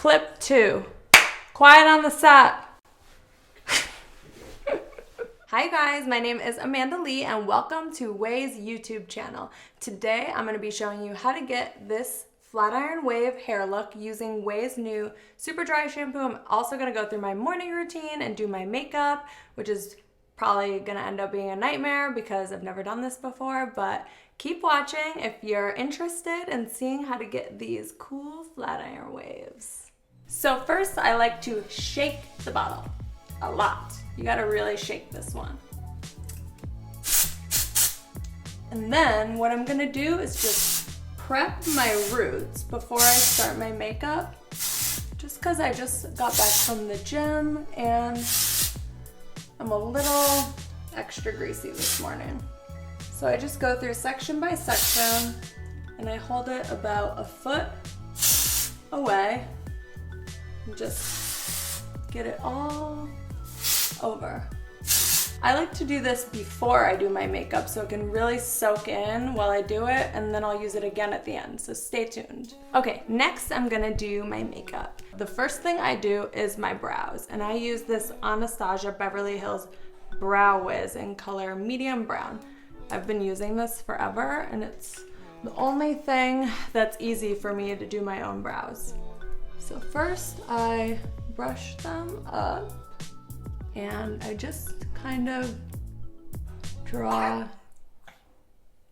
Clip 2. Quiet on the set. Hi guys, my name is Amanda Lee and welcome to OUAI's YouTube channel. Today I'm going to be showing you how to get this flat iron wave hair look using OUAI's new Super Dry Shampoo. I'm also going to go through my morning routine and do my makeup, which is probably going to end up being a nightmare because I've never done this before, but keep watching if you're interested in seeing how to get these cool flat iron waves. So first I like to shake the bottle a lot. You gotta really shake this one. And then what I'm gonna do is just prep my roots before I start my makeup, just because I just got back from the gym and I'm a little extra greasy this morning. So I just go through section by section and I hold it about a foot away and just get it all over. I like to do this before I do my makeup so it can really soak in while I do it, and then I'll use it again at the end, so stay tuned. Okay, next I'm gonna do my makeup. The first thing I do is my brows, and I use this Anastasia Beverly Hills Brow Wiz in color medium brown. I've been using this forever and it's the only thing that's easy for me to do my own brows. So first I brush them up and I just kind of draw.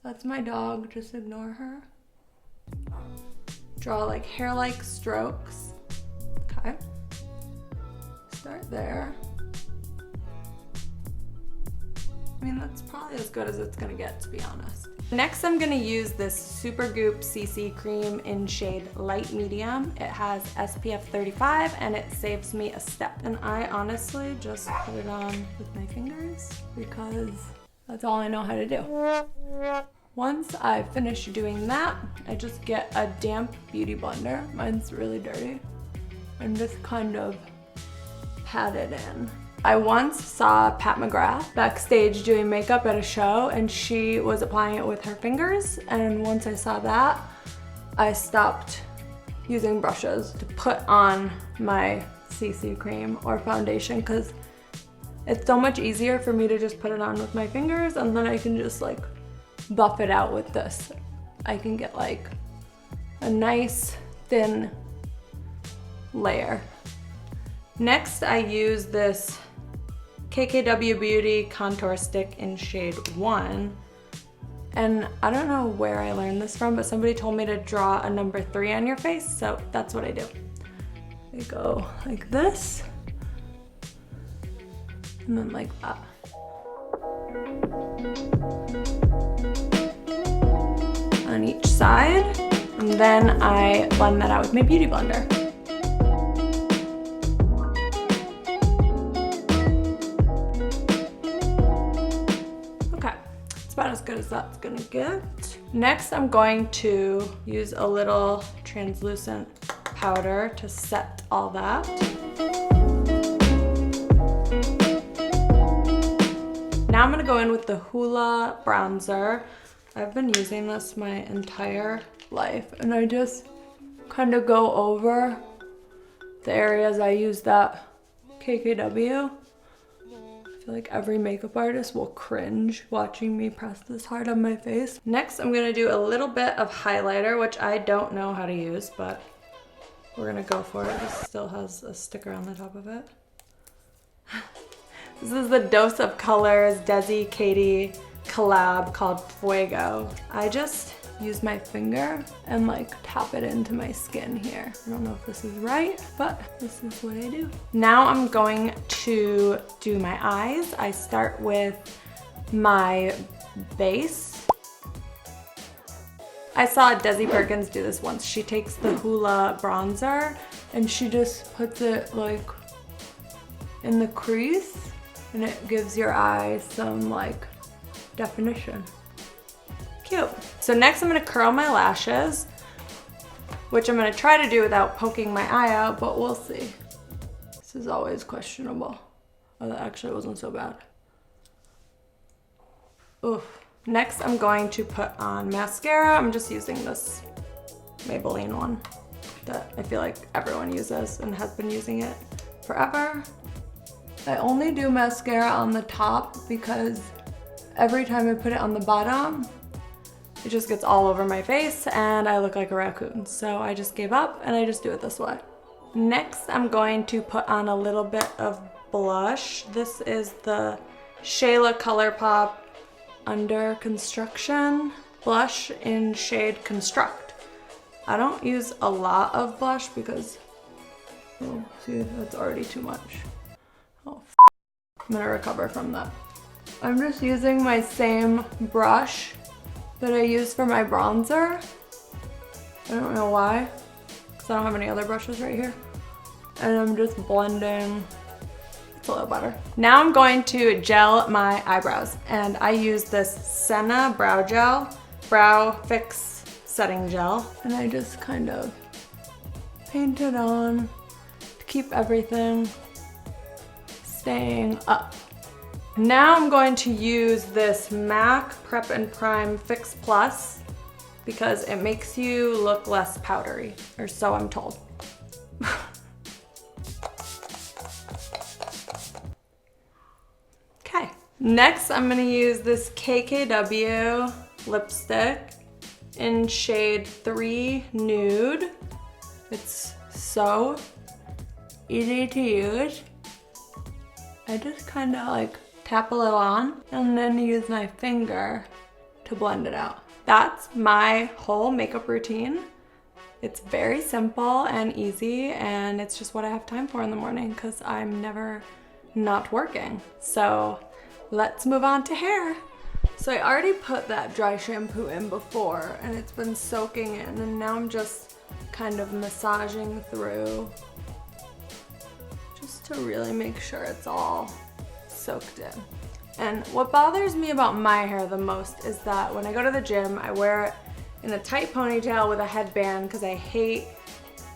That's my dog, just ignore her. Draw like hair-like strokes. Okay. Start there. I mean, that's probably as good as it's gonna get, to be honest. Next, I'm gonna use this Supergoop CC Cream in shade light medium. It has SPF 35 and it saves me a step. And I honestly just put it on with my fingers because that's all I know how to do. Once I finish doing that, I just get a damp beauty blender. Mine's really dirty. And just kind of pat it in. I once saw Pat McGrath backstage doing makeup at a show and she was applying it with her fingers, and once I saw that, I stopped using brushes to put on my CC cream or foundation because it's so much easier for me to just put it on with my fingers and then I can just like buff it out with this. I can get like a nice thin layer. Next, I use this KKW Beauty Contour Stick in shade 1. And I don't know where I learned this from, but somebody told me to draw a number 3 on your face, so that's what I do. I go like this, and then like that. On each side, and then I blend that out with my beauty blender. About as good as that's gonna get. Next, I'm going to use a little translucent powder to set all that. Now I'm gonna go in with the Hoola bronzer. I've been using this my entire life and I just kind of go over the areas I use that KKW. I feel like every makeup artist will cringe watching me press this hard on my face. Next, I'm gonna do a little bit of highlighter, which I don't know how to use, but we're gonna go for it. This still has a sticker on the top of it. This is the Dose of Colors Desi Katie collab called Fuego. I just use my finger and like tap it into my skin here. I don't know if this is right, but this is what I do. Now I'm going to do my eyes. I start with my base. I saw Desi Perkins do this once. She takes the Hoola bronzer and she just puts it like in the crease and it gives your eyes some like definition. Cute. So next I'm gonna curl my lashes, which I'm gonna try to do without poking my eye out, but we'll see. This is always questionable. Oh, that actually wasn't so bad. Oof. Next I'm going to put on mascara. I'm just using this Maybelline one. that I feel like everyone uses and has been using it forever. I only do mascara on the top because every time I put it on the bottom, it just gets all over my face and I look like a raccoon. So I just gave up and I just do it this way. Next, I'm going to put on a little bit of blush. This is the Shayla Colourpop Under Construction blush in shade Construct. I don't use a lot of blush because, oh, see, that's already too much. Oh, I'm gonna recover from that. I'm just using my same brush that I use for my bronzer. I don't know why, because I don't have any other brushes right here. And I'm just blending. It's a little better. Now I'm going to gel my eyebrows, and I use this Senna Brow Fix setting gel, and I just kind of paint it on to keep everything staying up. Now I'm going to use this MAC Prep and Prime Fix Plus because it makes you look less powdery, or so I'm told. Okay, next I'm gonna use this KKW lipstick in shade 3 Nude. It's so easy to use. I just kind of like tap a little on and then use my finger to blend it out. That's my whole makeup routine. It's very simple and easy, and it's just what I have time for in the morning because I'm never not working. So let's move on to hair. So I already put that dry shampoo in before and it's been soaking in, and now I'm just kind of massaging through just to really make sure it's all soaked in. And what bothers me about my hair the most is that when I go to the gym, I wear it in a tight ponytail with a headband because I hate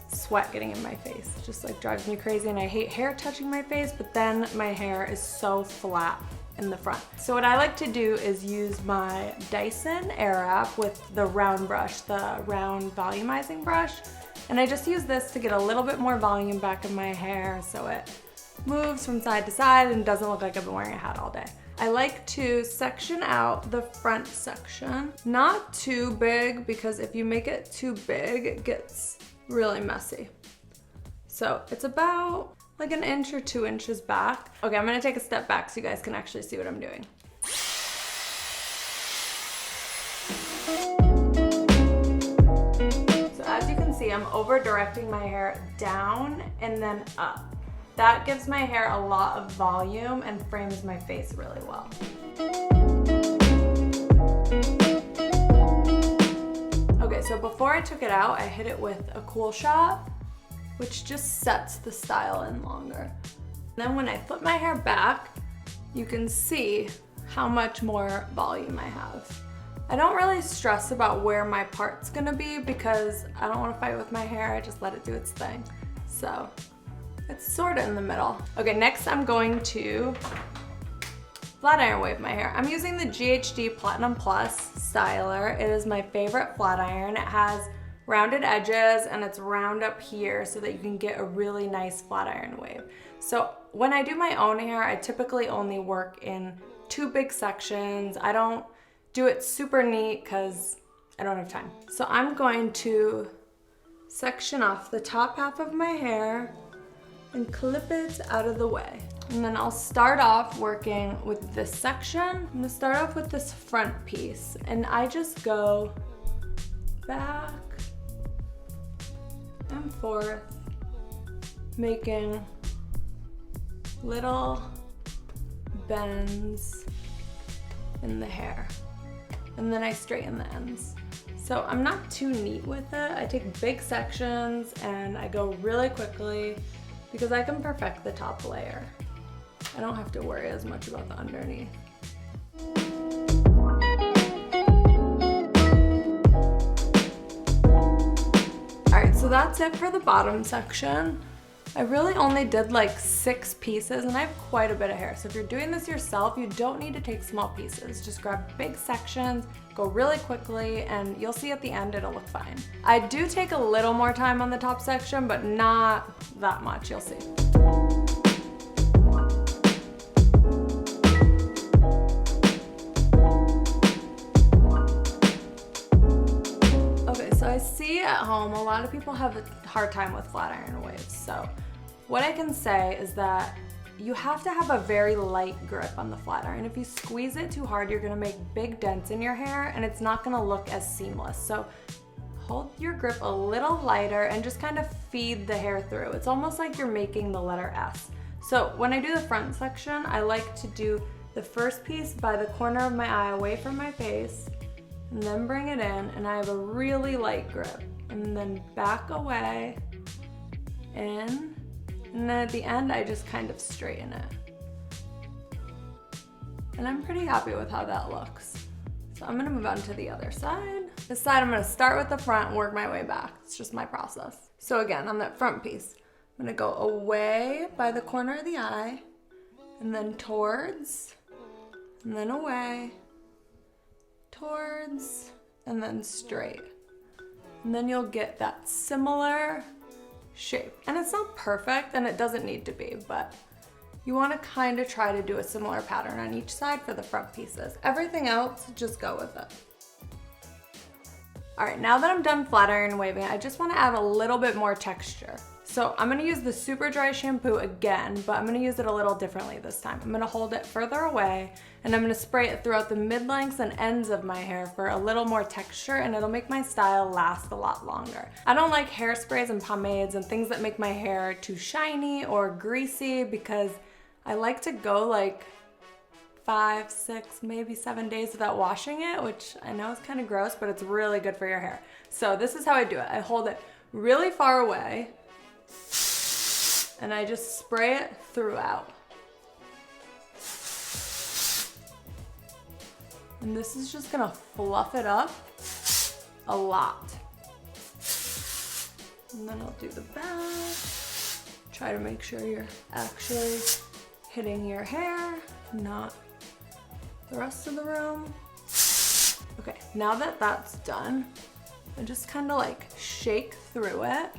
sweat getting in my face. It just like drives me crazy, and I hate hair touching my face, but then my hair is so flat in the front. So what I like to do is use my Dyson Airwrap with the round brush, the round volumizing brush, and I just use this to get a little bit more volume back in my hair so it moves from side to side and doesn't look like I've been wearing a hat all day. I like to section out the front section, not too big, because if you make it too big, it gets really messy. So it's about like 1 inch or 2 inches back. Okay, I'm gonna take a step back so you guys can actually see what I'm doing. So as you can see, I'm over directing my hair down and then up. That gives my hair a lot of volume and frames my face really well. Okay, so before I took it out, I hit it with a Cool Shot, which just sets the style in longer. Then when I flip my hair back, you can see how much more volume I have. I don't really stress about where my part's gonna be because I don't wanna fight with my hair, I just let it do its thing. So it's sort of in the middle. Okay, next I'm going to flat iron wave my hair. I'm using the GHD Platinum Plus styler. It is my favorite flat iron. It has rounded edges and it's round up here so that you can get a really nice flat iron wave. So when I do my own hair, I typically only work in 2 big sections. I don't do it super neat because I don't have time. So I'm going to section off the top half of my hair and clip it out of the way. And then I'll start off working with this section. I'm gonna start off with this front piece, and I just go back and forth, making little bends in the hair. And then I straighten the ends. So I'm not too neat with it. I take big sections and I go really quickly because I can perfect the top layer. I don't have to worry as much about the underneath. All right, so that's it for the bottom section. I really only did like 6 pieces and I have quite a bit of hair. So if you're doing this yourself, you don't need to take small pieces. Just grab big sections, go really quickly, and you'll see at the end it'll look fine. I do take a little more time on the top section, but not that much, you'll see. Okay, so I see at home a lot of people have a hard time with flat iron waves. So what I can say is that you have to have a very light grip on the flat iron. If you squeeze it too hard, you're gonna make big dents in your hair and it's not gonna look as seamless. So hold your grip a little lighter and just kind of feed the hair through. It's almost like you're making the letter S. So when I do the front section, I like to do the first piece by the corner of my eye away from my face, and then bring it in, and I have a really light grip. And then back away, in, and then at the end, I just kind of straighten it. And I'm pretty happy with how that looks. So I'm gonna move on to the other side. This side, I'm gonna start with the front and work my way back. It's just my process. So again, on that front piece, I'm gonna go away by the corner of the eye, and then towards, and then away, towards, and then straight. And then you'll get that similar shape. And it's not perfect, and it doesn't need to be, but you want to kind of try to do a similar pattern on each side for the front pieces. Everything else, just go with it. All right, now that I'm done flat iron waving, I just want to add a little bit more texture. So I'm gonna use the Super Dry Shampoo again, but I'm gonna use it a little differently this time. I'm gonna hold it further away, and I'm gonna spray it throughout the mid-lengths and ends of my hair for a little more texture, and it'll make my style last a lot longer. I don't like hairsprays and pomades and things that make my hair too shiny or greasy, because I like to go like 5, 6, maybe 7 days without washing it, which I know is kind of gross, but it's really good for your hair. So this is how I do it. I hold it really far away, and I just spray it throughout. And this is just gonna fluff it up a lot. And then I'll do the back. Try to make sure you're actually hitting your hair, not the rest of the room. Okay, now that that's done, I just kind of like shake through it.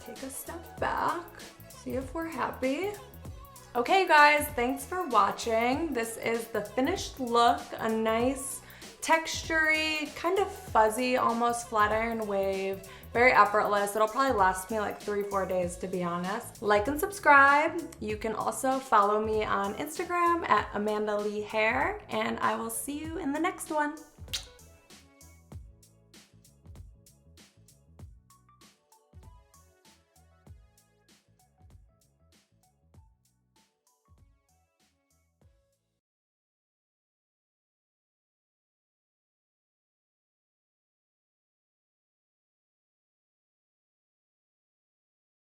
Take a step back, see if we're happy. Okay guys, thanks for watching. This is the finished look, a nice textury, kind of fuzzy, almost flat iron wave, very effortless. It'll probably last me like 3-4 days, to be honest. Like and subscribe. You can also follow me on Instagram at Amanda Lee Hair, and I will see you in the next one.